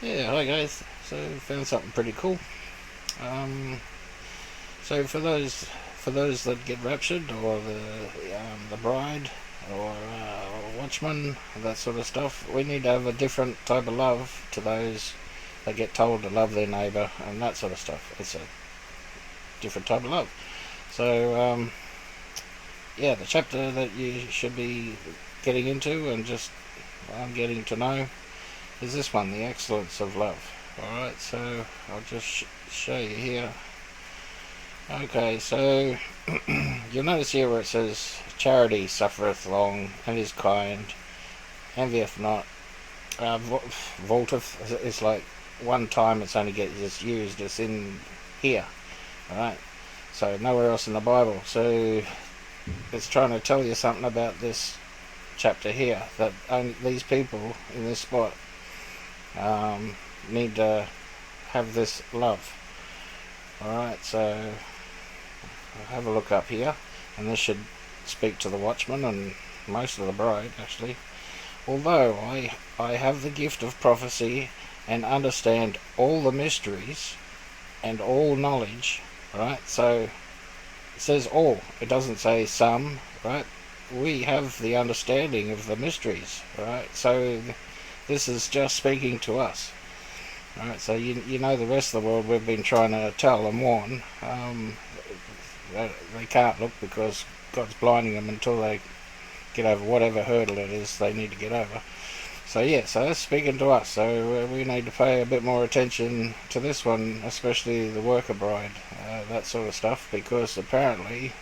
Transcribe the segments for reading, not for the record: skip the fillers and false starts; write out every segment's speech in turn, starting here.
Yeah, hi guys. So found something pretty cool. Um, so for those that get raptured, or the bride, or watchman, that sort of stuff, we need to have a different type of love to those that get told to love their neighbour and that sort of stuff. It's a different type of love. So yeah, the chapter that you should be getting into and just getting to know is this one, the excellence of love. Alright, so I'll just show you here. Okay, so you'll notice here where it says, charity suffereth long and is kind, envieth not, vaulteth is like one time it's only gets used, it's in here. Alright, so nowhere else in the Bible. So it's trying to tell you something about this chapter here, that only these people in this spot need to have this love. Alright, so I'll have a look up here, and this should speak to the watchman and most of the bride, actually. Although I have the gift of prophecy and understand all the mysteries and all knowledge, right? So it says all, it doesn't say some, right? We have the understanding of the mysteries, right? So this is just speaking to us. Right, so you know the rest of the world we've been trying to tell and warn. They can't look because God's blinding them until they get over whatever hurdle it is they need to get over. So yeah, so that's speaking to us. So we need to pay a bit more attention to this one, especially the worker bride, that sort of stuff, because apparently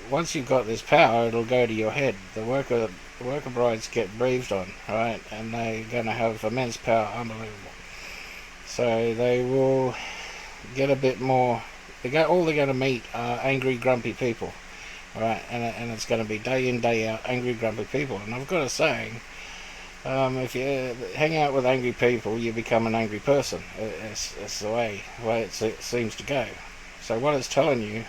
once you've got this power, it'll go to your head. The worker brides get breathed on, right, and they're going to have immense power, unbelievable. So they will get a bit more. All they're going to meet are angry, grumpy people, right? And it's going to be day in, day out, angry, grumpy people. And I've got a saying: if you hang out with angry people, you become an angry person. It's the way it seems to go. So what it's telling you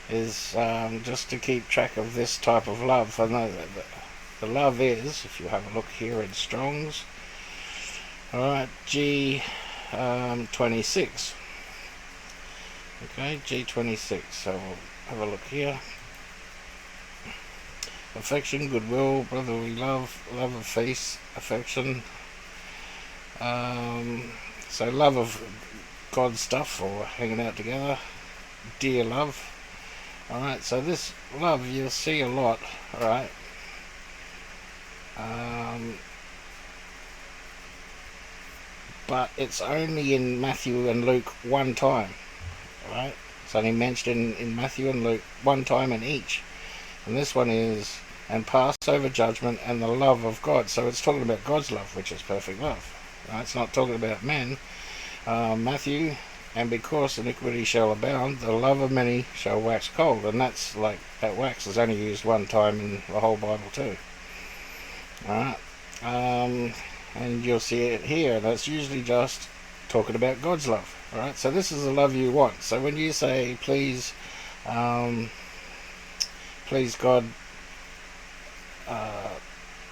is just to keep track of this type of love. And the love is, if you have a look here in Strong's, alright, G26. Okay, G26. So we'll have a look here. Affection, goodwill, brotherly love, love of faith, affection. So love of God's stuff, or hanging out together. Dear love. Alright, so this love you'll see a lot, alright. But it's only in Matthew and Luke one time, right? It's only mentioned in Matthew and Luke one time in each. And this one is, and Passover judgment and the love of God. So it's talking about God's love, which is perfect love. Right? It's not talking about men. Matthew, and because iniquity shall abound, the love of many shall wax cold. And that's like, that wax is only used one time in the whole Bible too. Alright. And you'll see it here. That's usually just talking about God's love. Alright, so this is the love you want. So when you say, please God,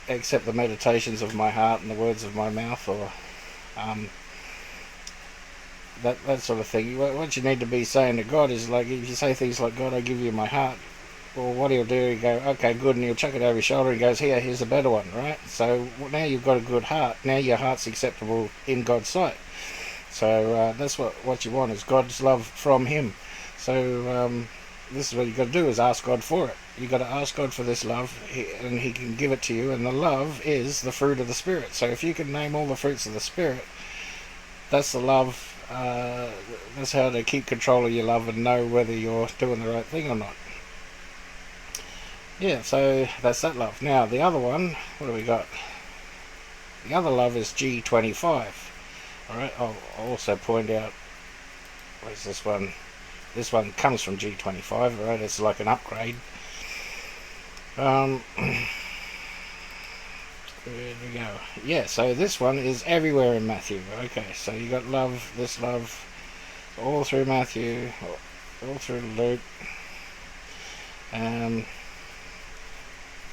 accept the meditations of my heart and the words of my mouth, or that sort of thing. What you need to be saying to God is, like, if you say things like, God, I give you my heart, well, what he'll do, he'll go, okay, good, and he'll chuck it over his shoulder and goes, here's a better one, right? So now you've got a good heart. Now your heart's acceptable in God's sight. So that's what you want, is God's love from him. So this is what you've got to do, is ask God for it. You've got to ask God for this love, and he can give it to you. And the love is the fruit of the Spirit. So if you can name all the fruits of the Spirit, that's the love. That's how to keep control of your love and know whether you're doing the right thing or not. Yeah, so that's that love. Now the other one, what do we got? The other love is G25. Alright, I'll also point out, where's this one? This one comes from G25, right? It's like an upgrade. There we go. Yeah, so this one is everywhere in Matthew. Okay, so you got love, this love, all through Matthew, all through Luke.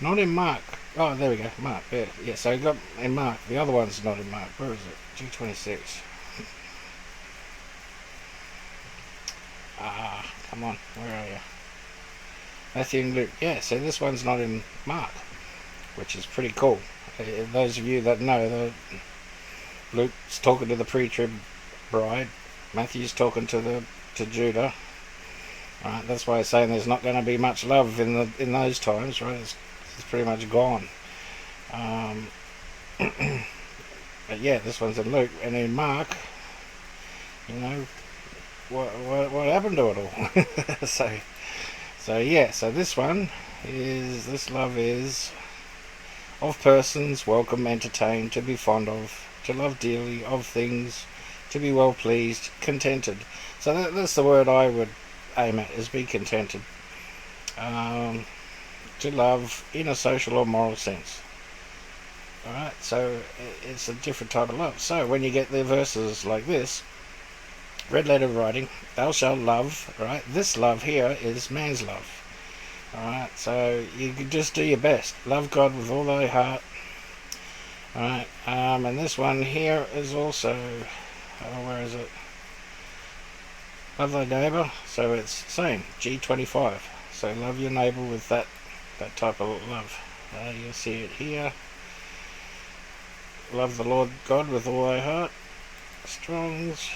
Not in Mark. Oh, there we go. Mark. Yeah, yeah. So you got in Mark. The other one's not in Mark. Where is it? G26. Ah, come on. Where are you? Matthew and Luke. Yeah. So this one's not in Mark, which is pretty cool. Those of you that know, Luke's talking to the pre-trib bride. Matthew's talking to Judah. Right. That's why he's saying there's not going to be much love in those times. Right. It's pretty much gone. But yeah, this one's in Luke, and in Mark, you know, what happened to it all? so yeah, so this love is of persons, welcome, entertained, to be fond of, to love dearly, of things, to be well pleased, contented. So that's the word I would aim at, is be contented. To love in a social or moral sense. Alright, so it's a different type of love. So when you get the verses like this, red letter writing, thou shalt love, right? This love here is man's love. Alright, so you can just do your best. Love God with all thy heart. Alright, and this one here is also, where is it? Love thy neighbour, so it's same, G25. So love your neighbour with that type of love. You'll see it here. Love the Lord God with all thy heart. Strong's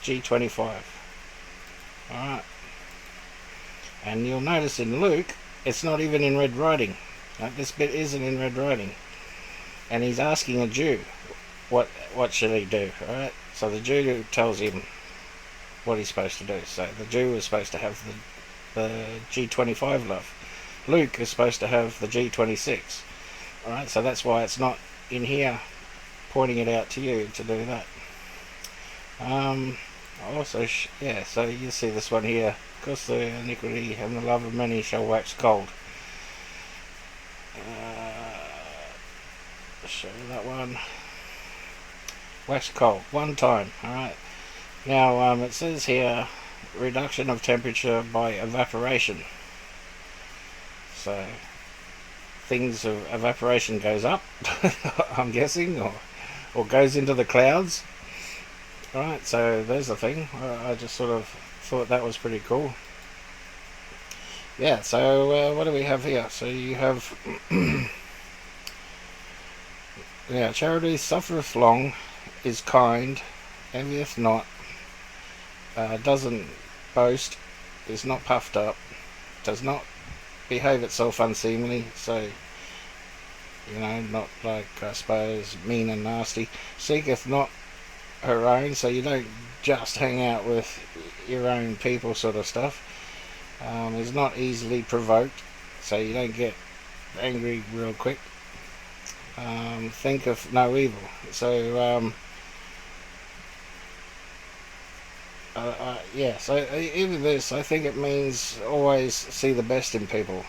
G25. Alright. And you'll notice in Luke, it's not even in red writing. Like, this bit isn't in red writing. And he's asking a Jew, what should he do? Alright. So the Jew tells him what he's supposed to do. So the Jew is supposed to have the G25 love. Luke is supposed to have the G26. Alright, so that's why it's not in here pointing it out to you to do that. Also, yeah, so you see this one here, because the iniquity and the love of many shall wax cold. Show you that one. Wax cold, one time. Alright. Now, it says here, reduction of temperature by evaporation. So, things of evaporation goes up, I'm guessing, or goes into the clouds. Right, so there's the thing. I just sort of thought that was pretty cool. Yeah, so what do we have here? So you have, yeah, charity suffereth long, is kind, envieth not, doesn't boast, is not puffed up, does not behave itself unseemly, so, you know, not like, I suppose, mean and nasty, seeketh not her own, so you don't just hang out with your own people sort of stuff, is not easily provoked, so you don't get angry real quick, think of no evil, so, yeah, so even this, I think it means always see the best in people.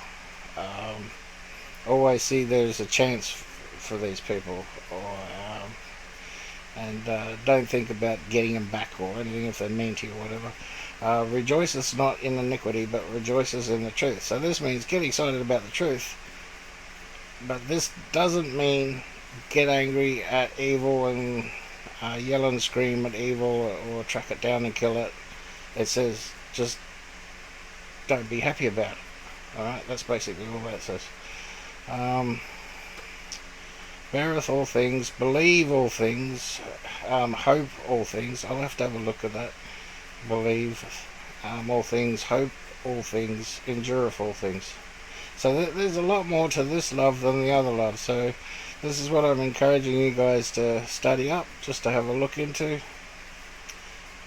Always see there's a chance for these people, or and don't think about getting them back or anything if they're mean to you or whatever. Rejoices not in iniquity, but rejoices in the truth. So this means get excited about the truth, but this doesn't mean get angry at evil and yell and scream at evil or track it down and kill it. It says just don't be happy about it. Alright, that's basically all that says. Beareth all things, believe all things, hope all things. I'll have to have a look at that. Believe all things, hope all things, endureth all things. So there's a lot more to this love than the other love. So this is what I'm encouraging you guys to study up, just to have a look into.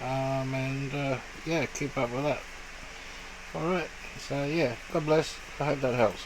And yeah, keep up with that. Alright, so yeah, God bless. I hope that helps.